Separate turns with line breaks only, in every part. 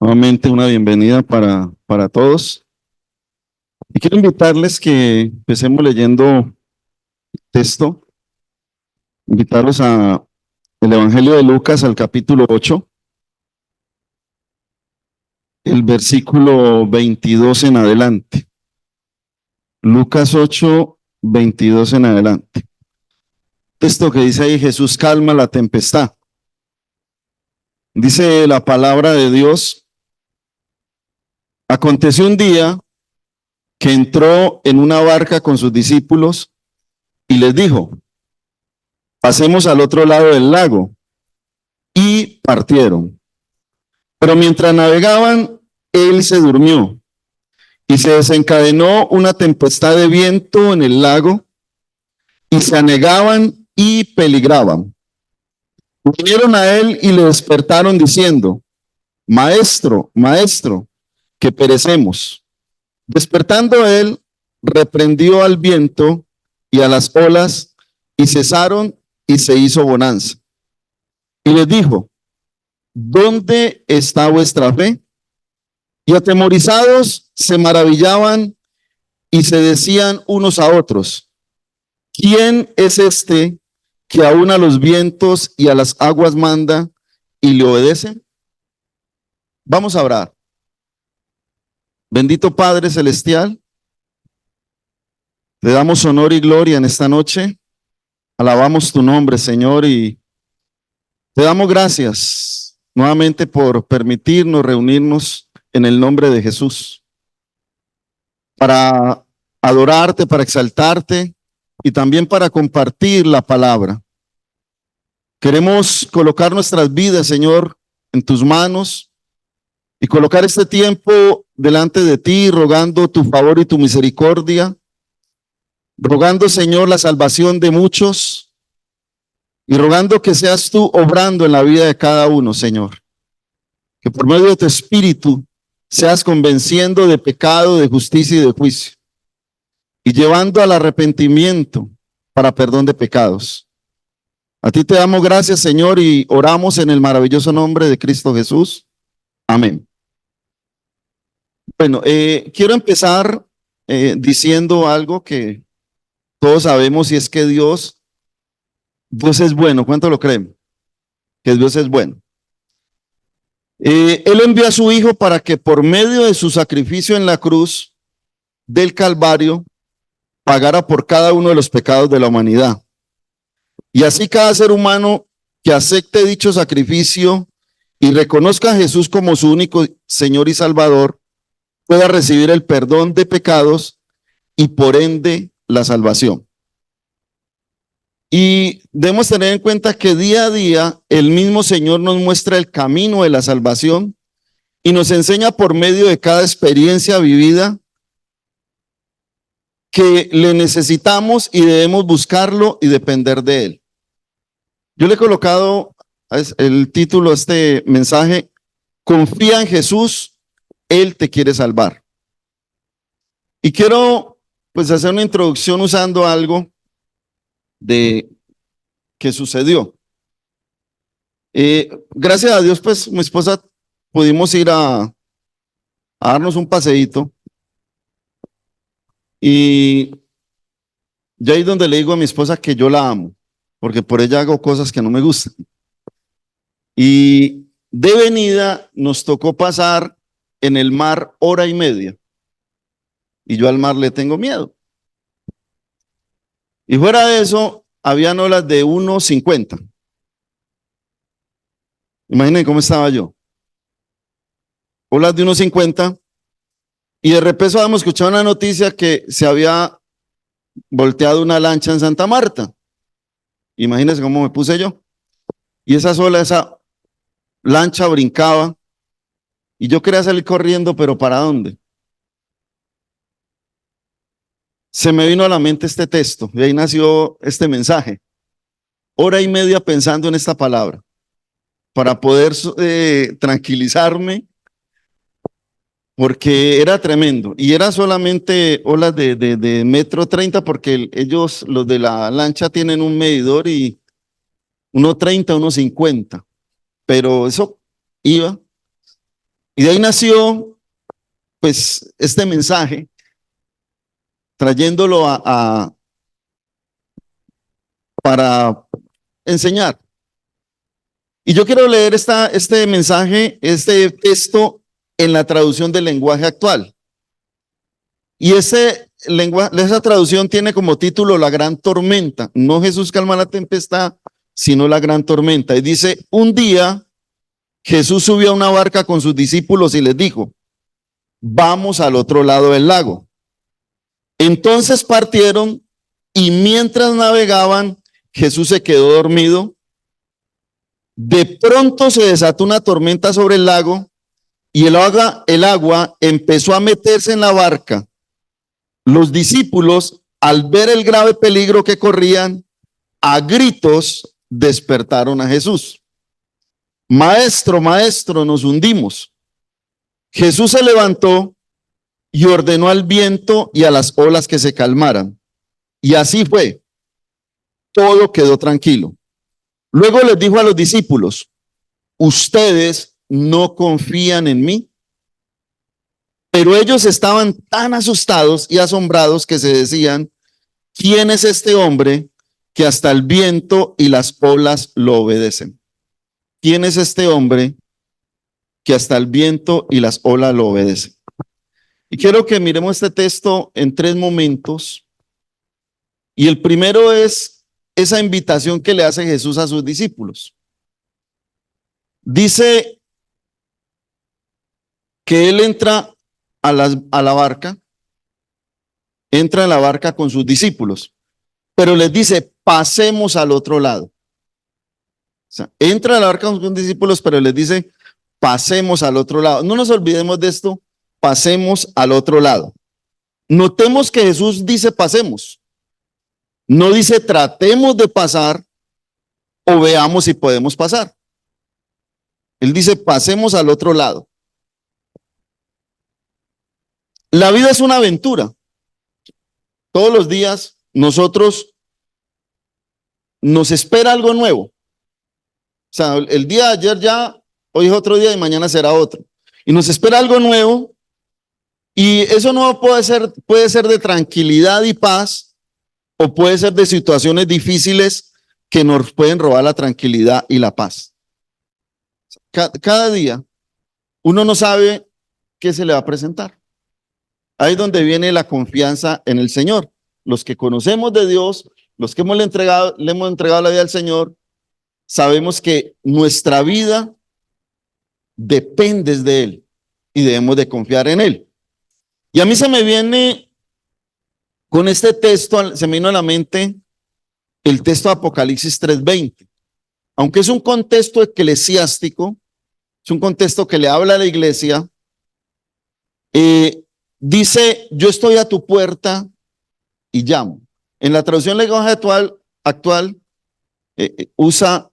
Nuevamente una bienvenida para todos. Y quiero invitarles que empecemos leyendo el texto, invitarlos a el Evangelio de Lucas al capítulo 8, el versículo 22 en adelante. Lucas 8, 22 en adelante. Texto que dice ahí: Jesús calma la tempestad. Dice la palabra de Dios: aconteció un día que entró en una barca con sus discípulos y les dijo: pasemos al otro lado del lago. Y partieron. Pero mientras navegaban, él se durmió y se desencadenó una tempestad de viento en el lago y se anegaban y peligraban. Vinieron a él y le despertaron diciendo: Maestro, maestro, que perecemos. Despertando él, reprendió al viento y a las olas y cesaron y se hizo bonanza. Y les dijo: ¿dónde está vuestra fe? Y atemorizados se maravillaban y se decían unos a otros: ¿quién es este que aún a los vientos y a las aguas manda y le obedecen? Vamos a orar. Bendito Padre Celestial, te damos honor y gloria en esta noche. Alabamos tu nombre, Señor, y te damos gracias nuevamente por permitirnos reunirnos en el nombre de Jesús, para adorarte, para exaltarte y también para compartir la palabra. Queremos colocar nuestras vidas, Señor, en tus manos y colocar este tiempo delante de ti, rogando tu favor y tu misericordia, rogando, Señor, la salvación de muchos y rogando que seas tú obrando en la vida de cada uno, Señor. Que por medio de tu espíritu seas convenciendo de pecado, de justicia y de juicio y llevando al arrepentimiento para perdón de pecados. A ti te damos gracias, Señor, y oramos en el maravilloso nombre de Cristo Jesús. Amén. Bueno, quiero empezar diciendo algo que todos sabemos, y es que Dios es bueno. ¿Cuánto lo creen? Que Dios es bueno. Él envió a su Hijo para que por medio de su sacrificio en la cruz del Calvario pagara por cada uno de los pecados de la humanidad. Y así cada ser humano que acepte dicho sacrificio y reconozca a Jesús como su único Señor y Salvador, pueda recibir el perdón de pecados y por ende la salvación. Y debemos tener en cuenta que día a día el mismo Señor nos muestra el camino de la salvación y nos enseña por medio de cada experiencia vivida que le necesitamos y debemos buscarlo y depender de él. Yo le he colocado el título a este mensaje: confía en Jesús, él te quiere salvar. Y quiero pues hacer una introducción usando algo de que sucedió. Gracias a Dios, pues mi esposa pudimos ir a darnos un paseíto, y ya ahí donde le digo a mi esposa que yo la amo, porque por ella hago cosas que no me gustan. Y de venida nos tocó pasar en el mar 1:30, y yo al mar le tengo miedo. Y fuera de eso, habían olas de 1:50. Imaginen cómo estaba yo. Olas de 1:50, y de repente habíamos escuchado una noticia que se había volteado una lancha en Santa Marta. Imagínense cómo me puse yo. Y esa lancha brincaba, y yo quería salir corriendo, pero ¿para dónde? Se me vino a la mente este texto, y ahí nació este mensaje. 1:30 pensando en esta palabra, para poder tranquilizarme, porque era tremendo, y era solamente olas de 1:30, porque ellos, los de la lancha, tienen un medidor y 1:30, 1:50, pero eso iba. Y de ahí nació, pues, este mensaje, trayéndolo para enseñar. Y yo quiero leer este mensaje, este texto en la traducción del lenguaje actual. Y esa traducción tiene como título La Gran Tormenta. No Jesús calma la tempestad, sino la gran tormenta. Y dice, un día Jesús subió a una barca con sus discípulos y les dijo, vamos al otro lado del lago. Entonces partieron y mientras navegaban, Jesús se quedó dormido. De pronto se desató una tormenta sobre el lago y el agua empezó a meterse en la barca. Los discípulos, al ver el grave peligro que corrían, a gritos despertaron a Jesús. Maestro, maestro, nos hundimos. Jesús se levantó y ordenó al viento y a las olas que se calmaran. Y así fue. Todo quedó tranquilo. Luego les dijo a los discípulos, ¿ustedes no confían en mí? Pero ellos estaban tan asustados y asombrados que se decían, ¿quién es este hombre que hasta el viento y las olas lo obedecen? ¿Quién es este hombre que hasta el viento y las olas lo obedecen? Y quiero que miremos este texto en 3 momentos. Y el primero es esa invitación que le hace Jesús a sus discípulos. Dice que él entra a la barca, entra en la barca con sus discípulos, pero les dice, pasemos al otro lado. O sea, entra a la barca con sus discípulos, pero les dice, pasemos al otro lado. No nos olvidemos de esto, pasemos al otro lado. Notemos que Jesús dice pasemos. No dice tratemos de pasar o veamos si podemos pasar. Él dice pasemos al otro lado. La vida es una aventura. Todos los días nosotros nos espera algo nuevo. O sea, el día de ayer ya, hoy es otro día y mañana será otro. Y nos espera algo nuevo y eso nuevo puede ser de tranquilidad y paz o puede ser de situaciones difíciles que nos pueden robar la tranquilidad y la paz. Cada día uno no sabe qué se le va a presentar. Ahí es donde viene la confianza en el Señor. Los que conocemos de Dios, los que le hemos entregado la vida al Señor, sabemos que nuestra vida depende de Él y debemos de confiar en Él. Y a mí se me viene con este texto, se me vino a la mente el texto de Apocalipsis 3:20. Aunque es un contexto eclesiástico, es un contexto que le habla a la iglesia, dice, yo estoy a tu puerta y llamo. En la traducción lenguaje actual usa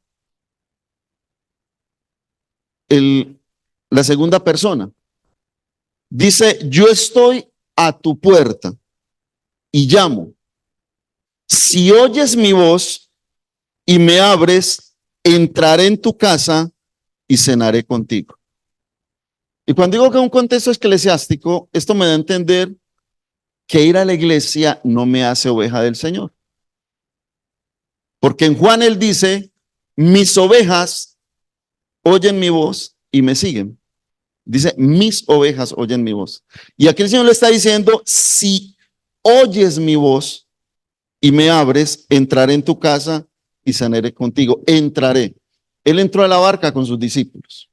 la segunda persona. Dice, yo estoy a tu puerta y llamo. Si oyes mi voz y me abres, entraré en tu casa y cenaré contigo. Y cuando digo que es un contexto eclesiástico, esto me da a entender que ir a la iglesia no me hace oveja del Señor. Porque en Juan él dice, mis ovejas oyen mi voz y me siguen. Dice, mis ovejas oyen mi voz. Y aquí el Señor le está diciendo, si oyes mi voz y me abres, entraré en tu casa y cenaré contigo. Entraré. Él entró a la barca con sus discípulos.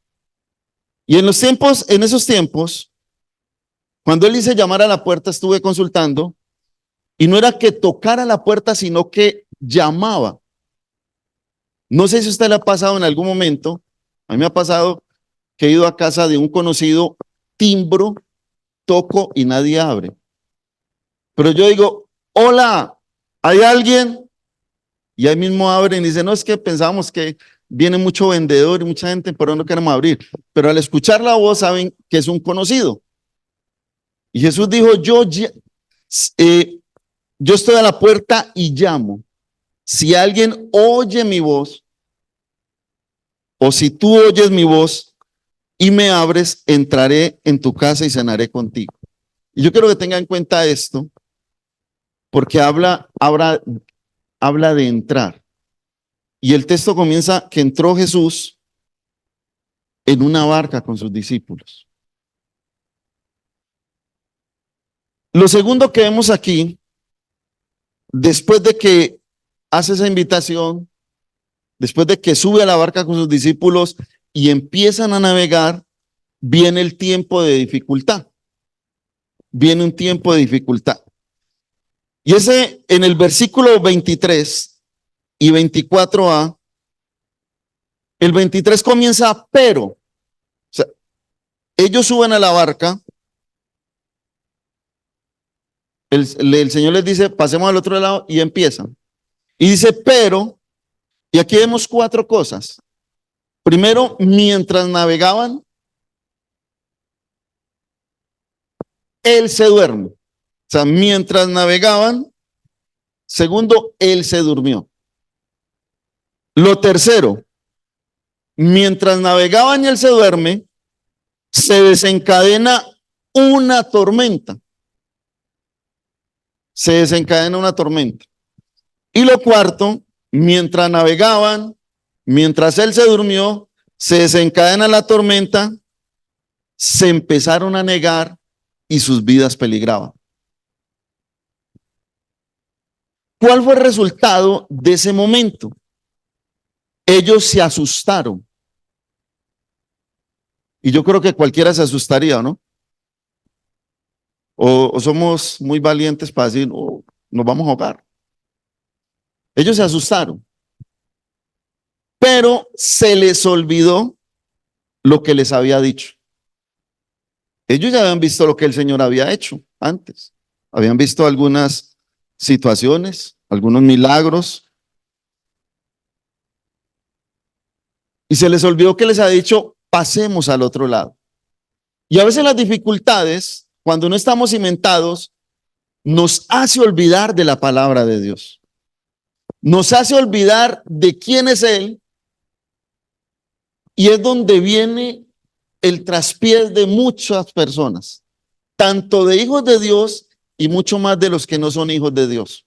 Y en esos tiempos, cuando él dice llamar a la puerta, estuve consultando, y no era que tocara la puerta, sino que llamaba. No sé si a usted le ha pasado en algún momento, a mí me ha pasado que he ido a casa de un conocido, timbro, toco y nadie abre. Pero yo digo, hola, ¿hay alguien? Y ahí mismo abren y dicen, no, es que pensábamos que viene mucho vendedor y mucha gente, pero no queremos abrir. Pero al escuchar la voz saben que es un conocido. Y Jesús dijo, yo estoy a la puerta y llamo. Si alguien oye mi voz, o si tú oyes mi voz y me abres, entraré en tu casa y cenaré contigo. Y yo quiero que tengan en cuenta esto, porque habla de entrar. Y el texto comienza que entró Jesús en una barca con sus discípulos. Lo segundo que vemos aquí, después de que hace esa invitación, después de que sube a la barca con sus discípulos y empiezan a navegar, viene el tiempo de dificultad. Viene un tiempo de dificultad. Y ese en el versículo 23 y 24a, el 23 comienza pero. O sea, ellos suben a la barca, el Señor les dice, pasemos al otro lado y empiezan. Y dice, pero, y aquí vemos cuatro cosas. Primero, mientras navegaban, él se duerme. O sea, mientras navegaban, segundo, él se durmió. Lo tercero, mientras navegaban y él se duerme, se desencadena una tormenta. Se desencadena una tormenta. Y lo cuarto, mientras navegaban, mientras él se durmió, se desencadena la tormenta, se empezaron a negar y sus vidas peligraban. ¿Cuál fue el resultado de ese momento? Ellos se asustaron. Y yo creo que cualquiera se asustaría, ¿no? O somos muy valientes para decir, oh, nos vamos a ahogar. Ellos se asustaron. Pero se les olvidó lo que les había dicho. Ellos ya habían visto lo que el Señor había hecho antes. Habían visto algunas situaciones, algunos milagros. Y se les olvidó que les ha dicho, pasemos al otro lado. Y a veces las dificultades, cuando no estamos cimentados, nos hace olvidar de la palabra de Dios. Nos hace olvidar de quién es Él. Y es donde viene el traspiés de muchas personas, tanto de hijos de Dios y mucho más de los que no son hijos de Dios,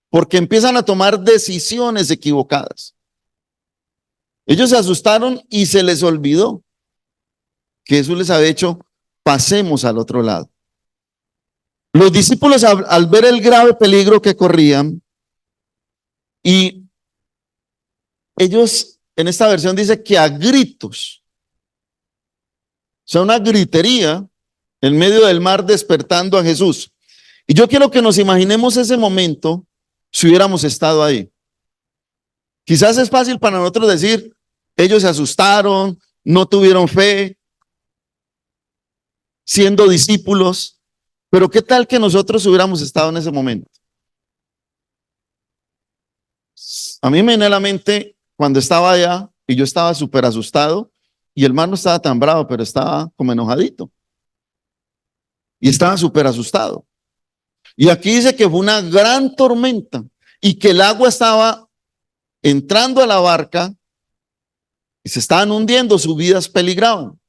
porque empiezan a tomar decisiones equivocadas. Ellos se asustaron y se les olvidó que Jesús les había dicho, pasemos al otro lado. Los discípulos al ver el grave peligro que corrían, y ellos en esta versión dice que a gritos, o sea, una gritería en medio del mar despertando a Jesús. Y yo quiero que nos imaginemos ese momento si hubiéramos estado ahí. Quizás es fácil para nosotros decir, ellos se asustaron, no tuvieron fe, siendo discípulos, pero ¿qué tal que nosotros hubiéramos estado en ese momento? A mí me viene a la mente cuando estaba allá y yo estaba súper asustado y el mar no estaba tan bravo, pero estaba como enojadito y estaba súper asustado. Y aquí dice que fue una gran tormenta y que el agua estaba entrando a la barca y se estaban hundiendo, sus vidas peligraban.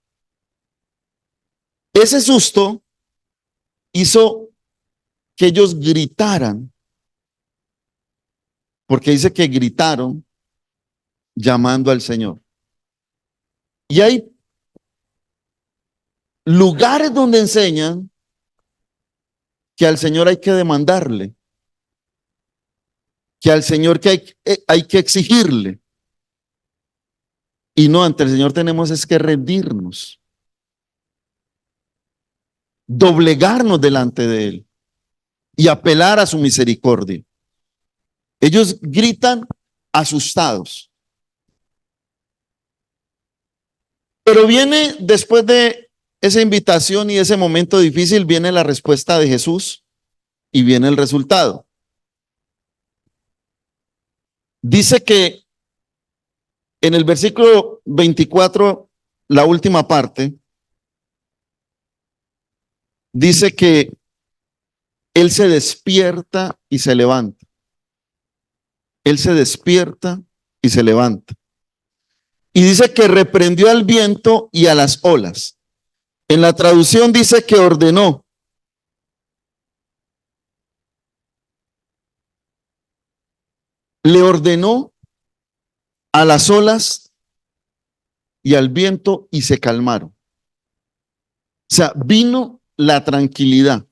Ese susto hizo que ellos gritaran, porque dice que gritaron llamando al Señor. Y hay lugares donde enseñan que al Señor hay que demandarle, que al Señor hay que exigirle. Y no, ante el Señor tenemos es que rendirnos, doblegarnos delante de Él y apelar a su misericordia. Ellos gritan asustados. Pero viene después de esa invitación y ese momento difícil, viene la respuesta de Jesús y viene el resultado. Dice que en el versículo 24, la última parte, dice que Él se despierta y se levanta. Él se despierta y se levanta. Y dice que reprendió al viento y a las olas. En la traducción dice que ordenó. Le ordenó a las olas y al viento y se calmaron. O sea, vino la tranquilidad.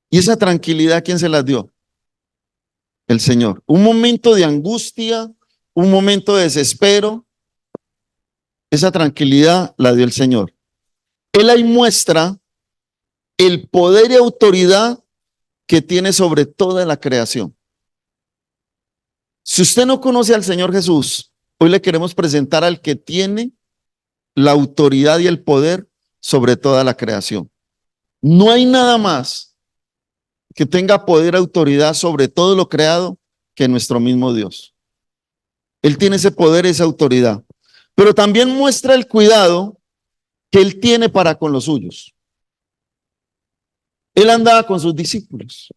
Y esa tranquilidad, ¿quién se la dio? El Señor. Un momento de angustia, un momento de desespero, esa tranquilidad la dio el Señor. Él ahí muestra el poder y autoridad que tiene sobre toda la creación. Si usted no conoce al Señor Jesús, hoy le queremos presentar al que tiene la autoridad y el poder sobre toda la creación. No hay nada más que tenga poder y autoridad sobre todo lo creado que nuestro mismo Dios. Él tiene ese poder y esa autoridad. Pero también muestra el cuidado que Él tiene para con los suyos. Él andaba con sus discípulos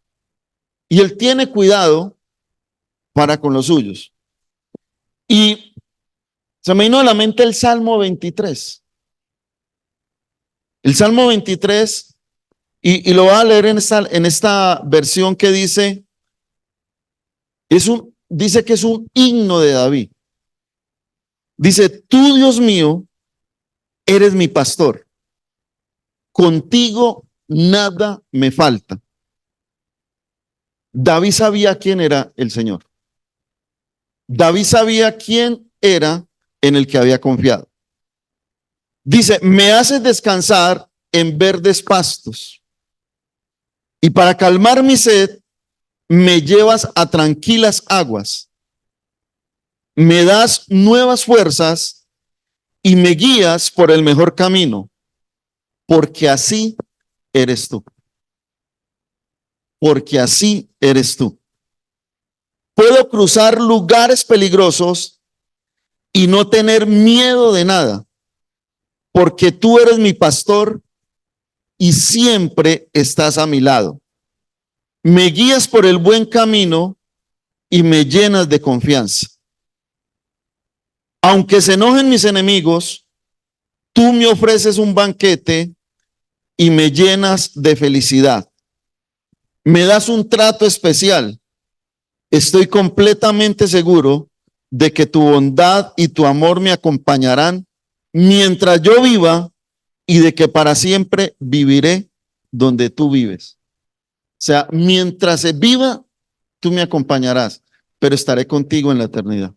y Él tiene cuidado para con los suyos. Y se me vino a la mente el Salmo 23. El Salmo 23, y lo voy a leer en esta versión que dice, dice que es un himno de David. Dice, tú, Dios mío, eres mi pastor. Contigo nada me falta. David sabía quién era el Señor. David sabía quién era en el que había confiado. Dice, me haces descansar en verdes pastos. Y para calmar mi sed, me llevas a tranquilas aguas. Me das nuevas fuerzas y me guías por el mejor camino, porque así eres tú. Porque así eres tú. Puedo cruzar lugares peligrosos y no tener miedo de nada, porque tú eres mi pastor y siempre estás a mi lado. Me guías por el buen camino y me llenas de confianza. Aunque se enojen mis enemigos, tú me ofreces un banquete y me llenas de felicidad. Me das un trato especial. Estoy completamente seguro de que tu bondad y tu amor me acompañarán mientras yo viva y de que para siempre viviré donde tú vives. O sea, mientras se viva, tú me acompañarás, pero estaré contigo en la eternidad.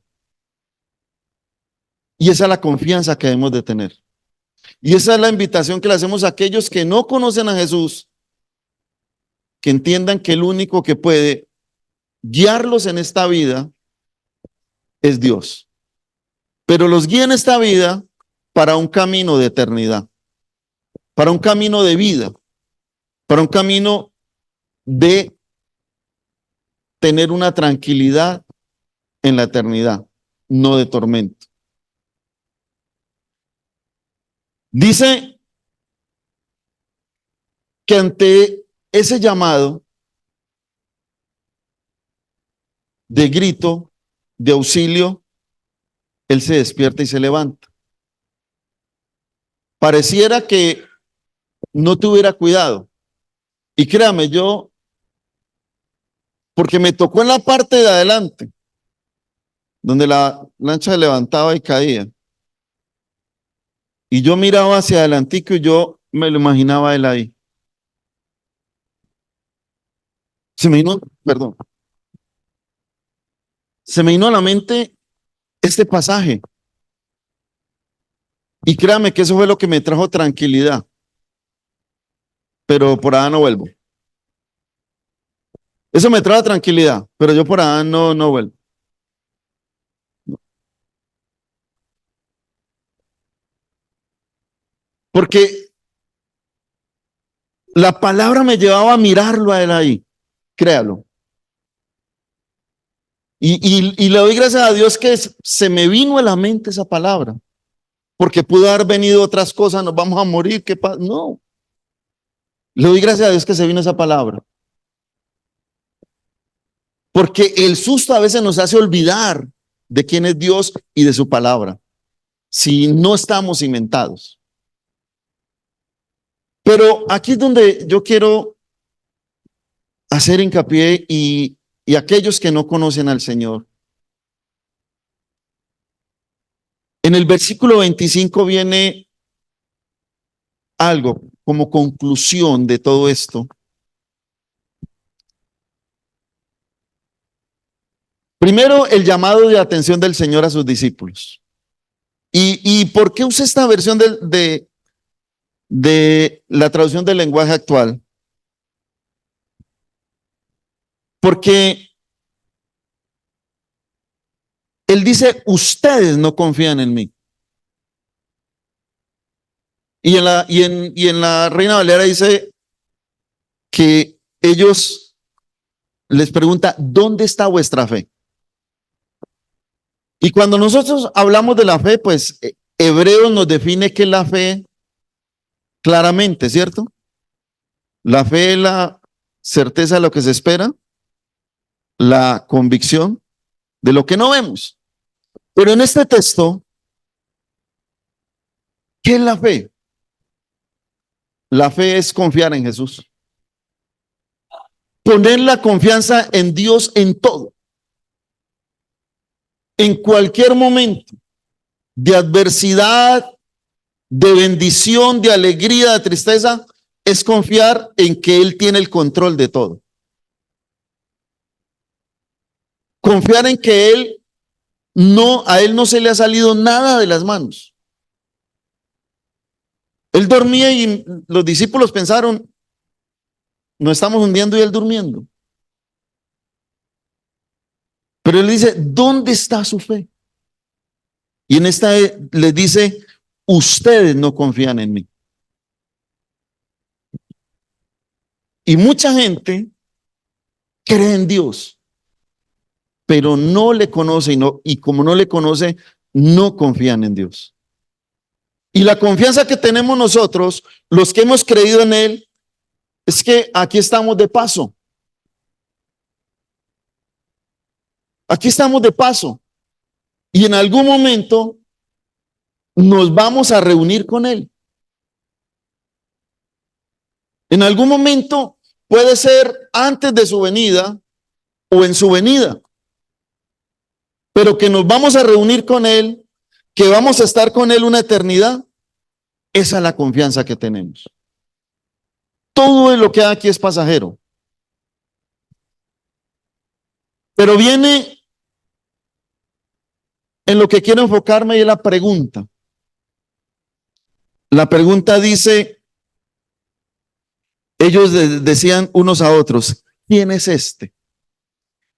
Y esa es la confianza que debemos de tener. Y esa es la invitación que le hacemos a aquellos que no conocen a Jesús, que entiendan que el único que puede guiarlos en esta vida es Dios. Pero los guía en esta vida para un camino de eternidad, para un camino de vida, para un camino de tener una tranquilidad en la eternidad, no de tormento. Dice que ante ese llamado de grito, de auxilio, él se despierta y se levanta. Pareciera que no tuviera cuidado. Y créame, yo, porque me tocó en la parte de adelante, donde la lancha se levantaba y caía. Y yo miraba hacia adelantico y yo me lo imaginaba él ahí. Perdón, se me vino a la mente este pasaje. Y créame que eso fue lo que me trajo tranquilidad. Pero por allá no vuelvo. Eso me trajo tranquilidad, pero yo por allá no vuelvo. Porque la palabra me llevaba a mirarlo a él ahí. Créalo. Y le doy gracias a Dios que se me vino a la mente esa palabra. Porque pudo haber venido otras cosas, nos vamos a morir, ¿qué pasa? No. Le doy gracias a Dios que se vino esa palabra. Porque el susto a veces nos hace olvidar de quién es Dios y de su palabra. si no estamos cimentados. Pero aquí es donde yo quiero hacer hincapié y aquellos que no conocen al Señor. En el versículo 25 viene algo como conclusión de todo esto. Primero, el llamado de atención del Señor a sus discípulos. ¿Y por qué usa esta versión de la traducción del lenguaje actual? Porque él dice, ustedes no confían en mí. Y en la Reina Valera dice que ellos les pregunta, ¿dónde está vuestra fe? Y cuando nosotros hablamos de la fe, pues Hebreos nos define que la fe claramente, ¿cierto? La fe es la certeza de lo que se espera, la convicción de lo que no vemos. Pero en este texto, ¿qué es la fe? La fe es confiar en Jesús. Poner la confianza en Dios en todo. En cualquier momento de adversidad, de bendición, de alegría, de tristeza, es confiar en que Él tiene el control de todo. Confiar en que a Él no se le ha salido nada de las manos. Él dormía y los discípulos pensaron, nos estamos hundiendo y Él durmiendo. Pero Él dice, ¿dónde está su fe? Y en esta les dice, ustedes no confían en mí. Y mucha gente cree en Dios, pero no le conoce y como no le conoce, no confían en Dios. Y la confianza que tenemos nosotros, los que hemos creído en Él, es que aquí estamos de paso. Aquí estamos de paso. Y en algún momento nos vamos a reunir con Él. En algún momento puede ser antes de su venida o en su venida. Pero que nos vamos a reunir con Él, que vamos a estar con Él una eternidad, esa es la confianza que tenemos. Todo lo que hay aquí es pasajero. Pero viene en lo que quiero enfocarme y es la pregunta. La pregunta dice, ellos decían unos a otros, ¿quién es este?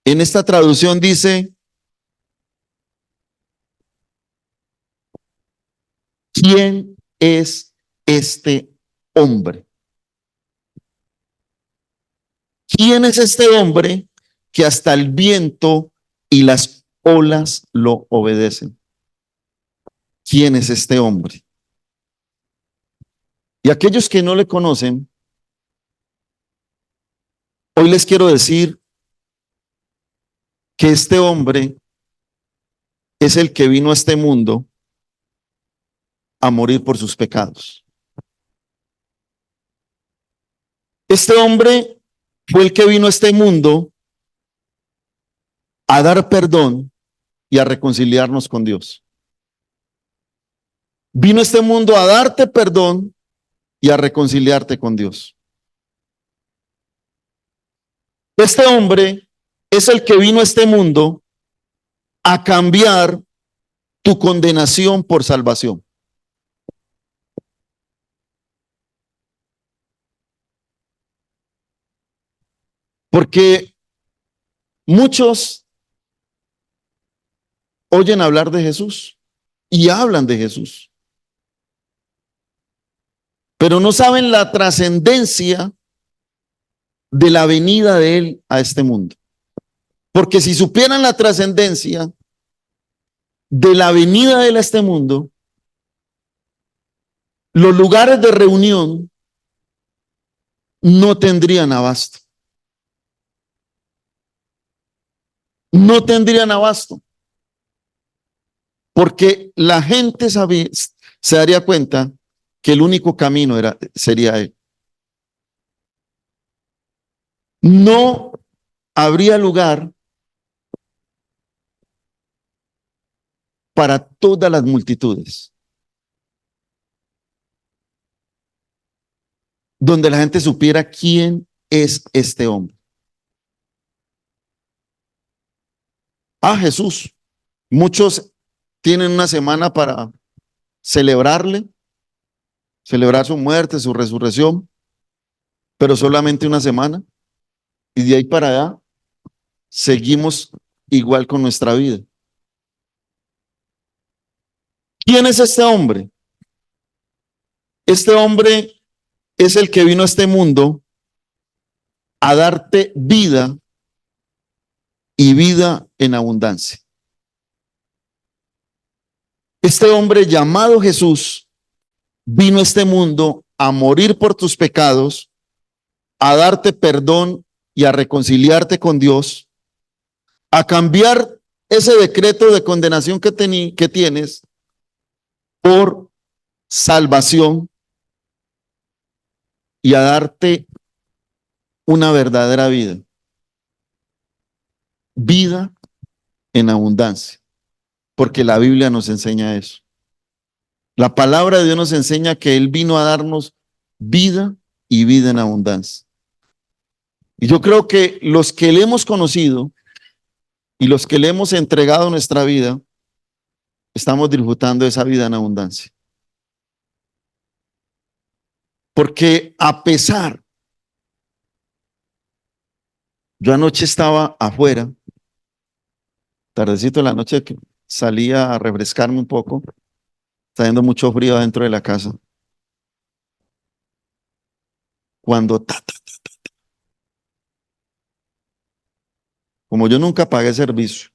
En esta traducción dice, ¿quién es este hombre? ¿Quién es este hombre que hasta el viento y las olas lo obedecen? ¿Quién es este hombre? Y aquellos que no le conocen, hoy les quiero decir que este hombre es el que vino a este mundo a morir por sus pecados. Este hombre fue el que vino a este mundo a dar perdón y a reconciliarnos con Dios. Vino a este mundo a darte perdón y a reconciliarte con Dios. Este hombre es el que vino a este mundo a cambiar tu condenación por salvación. Porque muchos oyen hablar de Jesús y hablan de Jesús, pero no saben la trascendencia de la venida de Él a este mundo. Porque si supieran la trascendencia de la venida de Él a este mundo, los lugares de reunión no tendrían abasto. No tendrían abasto. porque la gente se daría cuenta que el único camino sería él. No habría lugar para todas las multitudes, donde la gente supiera quién es este hombre. Ah, Jesús. Muchos tienen una semana para celebrarle, celebrar su muerte, su resurrección, pero solamente una semana. Y de ahí para allá seguimos igual con nuestra vida. ¿Quién es este hombre? Este hombre es el que vino a este mundo a darte vida y vida en abundancia. Este hombre llamado Jesús vino a este mundo a morir por tus pecados, a darte perdón y a reconciliarte con Dios, a cambiar ese decreto de condenación que tienes por salvación y a darte una verdadera vida. Vida en abundancia, porque la Biblia nos enseña eso. La palabra de Dios nos enseña que Él vino a darnos vida y vida en abundancia. Y yo creo que los que le hemos conocido y los que le hemos entregado nuestra vida, estamos disfrutando de esa vida en abundancia. Porque a pesar, yo anoche estaba afuera, tardecito en la noche que salía a refrescarme un poco, está haciendo mucho frío adentro de la casa. Cuando, como yo nunca pagué servicio,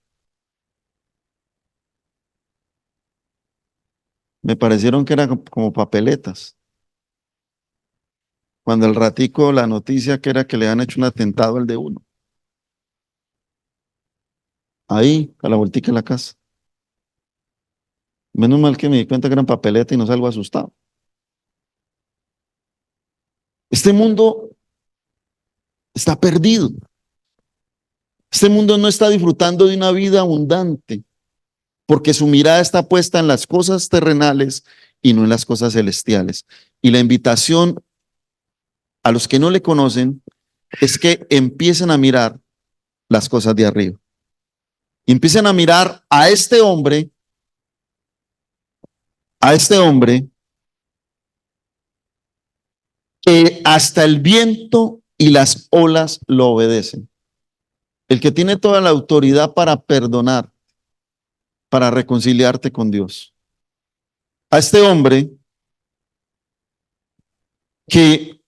me parecieron que eran como papeletas. Cuando el ratico la noticia que era que le han hecho un atentado al de uno. Ahí, a la vueltica de la casa. Menos mal que me di cuenta que eran papeletas y no salgo asustado. Este mundo está perdido. Este mundo no está disfrutando de una vida abundante porque su mirada está puesta en las cosas terrenales y no en las cosas celestiales. Y la invitación a los que no le conocen es que empiecen a mirar las cosas de arriba. Y empiecen a mirar a este hombre que hasta el viento y las olas lo obedecen. El que tiene toda la autoridad para perdonar, para reconciliarte con Dios. A este hombre que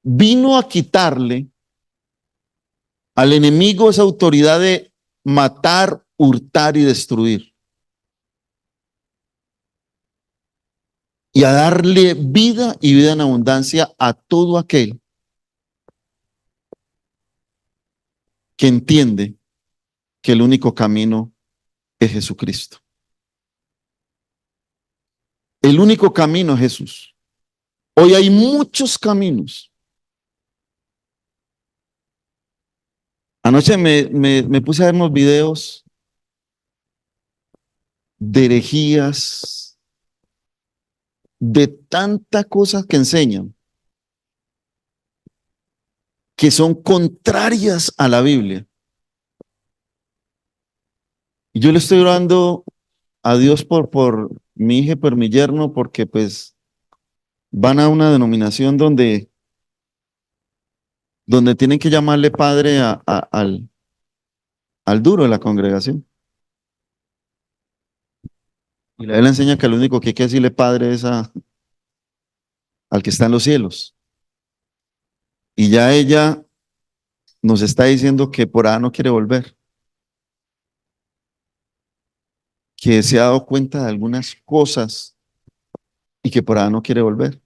vino a quitarle al enemigo esa autoridad de matar, hurtar y destruir. Y a darle vida y vida en abundancia a todo aquel que entiende que el único camino es Jesucristo. El único camino es Jesús. Hoy hay muchos caminos. Anoche me puse a ver unos videos de herejías, de tantas cosas que enseñan, que son contrarias a la Biblia. Y yo le estoy orando a Dios por mi hija y por mi yerno, porque pues van a una denominación donde tienen que llamarle padre al duro de la congregación. Y la Biblia enseña que lo único que hay que decirle padre es al que está en los cielos. Y ya ella nos está diciendo que por ahí no quiere volver. Que se ha dado cuenta de algunas cosas y que por ahí no quiere volver.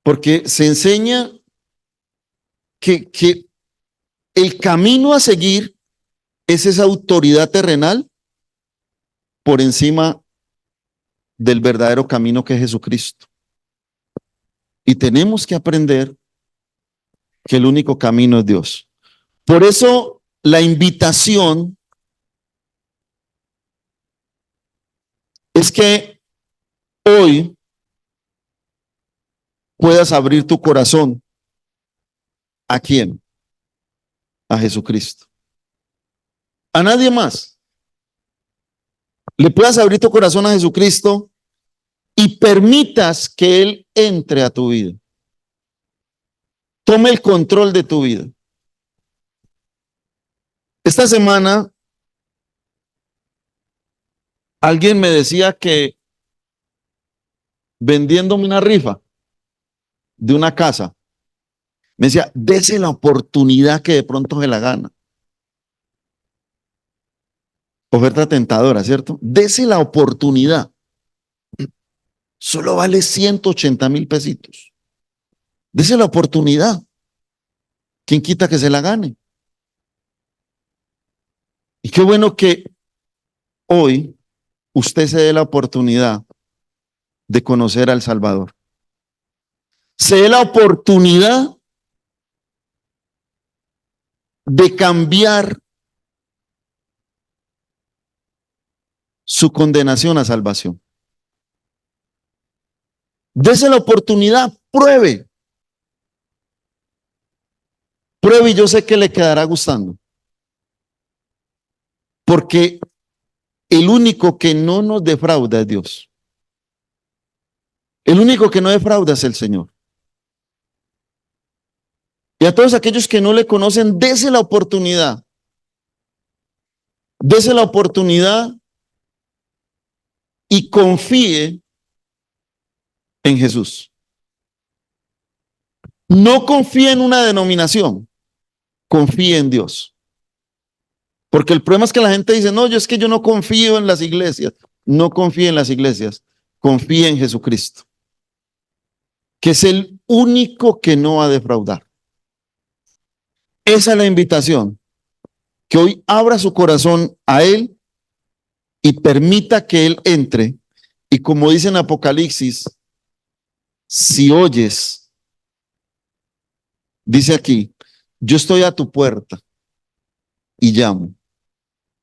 Porque se enseña que el camino a seguir es esa autoridad terrenal por encima del verdadero camino que es Jesucristo. Y tenemos que aprender que el único camino es Dios. Por eso la invitación es que hoy puedas abrir tu corazón. ¿A quién? A Jesucristo. A nadie más. Le puedas abrir tu corazón a Jesucristo y permitas que Él entre a tu vida. Tome el control de tu vida. Esta semana alguien me decía que vendiéndome una rifa de una casa, me decía, dese la oportunidad que de pronto se la gana. Oferta tentadora, ¿cierto? Dese la oportunidad. Solo vale 180,000 pesitos. Dese la oportunidad. ¿Quién quita que se la gane? Y qué bueno que hoy usted se dé la oportunidad de conocer al Salvador. Se dé la oportunidad de cambiar su condenación a salvación. Dese la oportunidad, pruebe. Pruebe y yo sé que le quedará gustando. Porque el único que no nos defrauda es Dios. El único que no defrauda es el Señor. Y a todos aquellos que no le conocen, dese la oportunidad. Dese la oportunidad y confíe en Jesús. No confíe en una denominación, confíe en Dios. Porque el problema es que la gente dice, no, es que yo no confío en las iglesias. No confíe en las iglesias, confíe en Jesucristo, que es el único que no va a defraudar. Esa es la invitación, que hoy abra su corazón a Él y permita que Él entre. Y como dice en Apocalipsis, si oyes, dice aquí, yo estoy a tu puerta y llamo.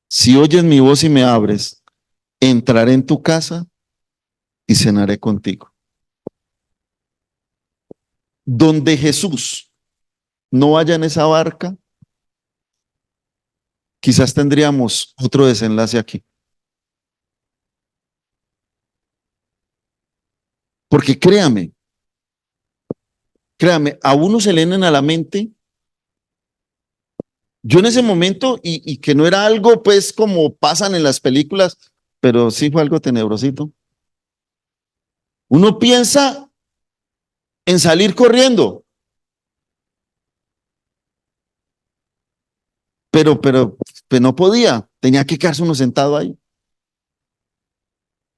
Si oyes mi voz y me abres, entraré en tu casa y cenaré contigo. Donde Jesús no vaya en esa barca, quizás tendríamos otro desenlace aquí. Porque créame, a uno se le vienen a la mente. Yo en ese momento, y que no era algo pues como pasan en las películas, pero sí fue algo tenebrosito. Uno piensa en salir corriendo, pero pues no podía, tenía que quedarse uno sentado ahí.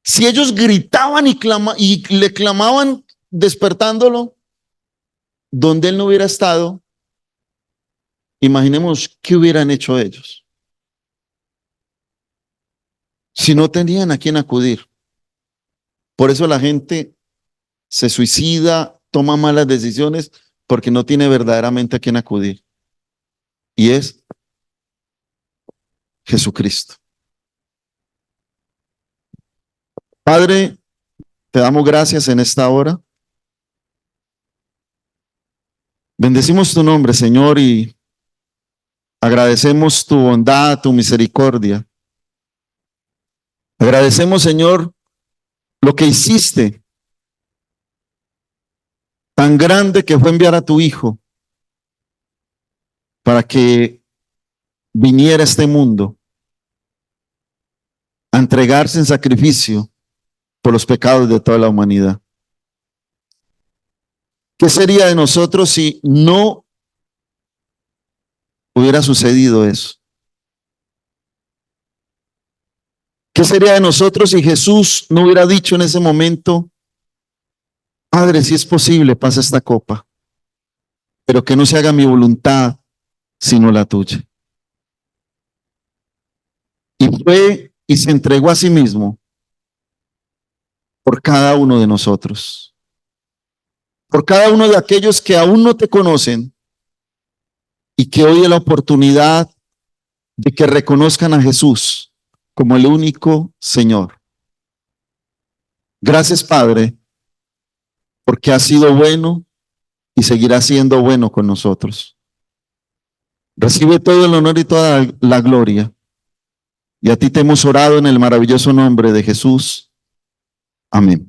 Si ellos gritaban y le clamaban despertándolo, donde él no hubiera estado, imaginemos qué hubieran hecho ellos. Si no tenían a quién acudir. Por eso la gente se suicida, toma malas decisiones, porque no tiene verdaderamente a quién acudir. Y es Jesucristo. Padre, te damos gracias en esta hora. Bendecimos tu nombre, Señor, y agradecemos tu bondad, tu misericordia. Agradecemos, Señor, lo que hiciste, tan grande que fue enviar a tu Hijo para que viniera a este mundo a entregarse en sacrificio por los pecados de toda la humanidad. ¿Qué sería de nosotros si no hubiera sucedido eso? ¿Qué sería de nosotros si Jesús no hubiera dicho en ese momento, Padre, si es posible, pasa esta copa, pero que no se haga mi voluntad, sino la tuya? y fue y se entregó a sí mismo por cada uno de nosotros, por cada uno de aquellos que aún no te conocen y que hoy es la oportunidad de que reconozcan a Jesús como el único Señor. Gracias, Padre, porque has sido bueno y seguirá siendo bueno con nosotros. Recibe todo el honor y toda la gloria. Y a ti te hemos orado en el maravilloso nombre de Jesús. Amén.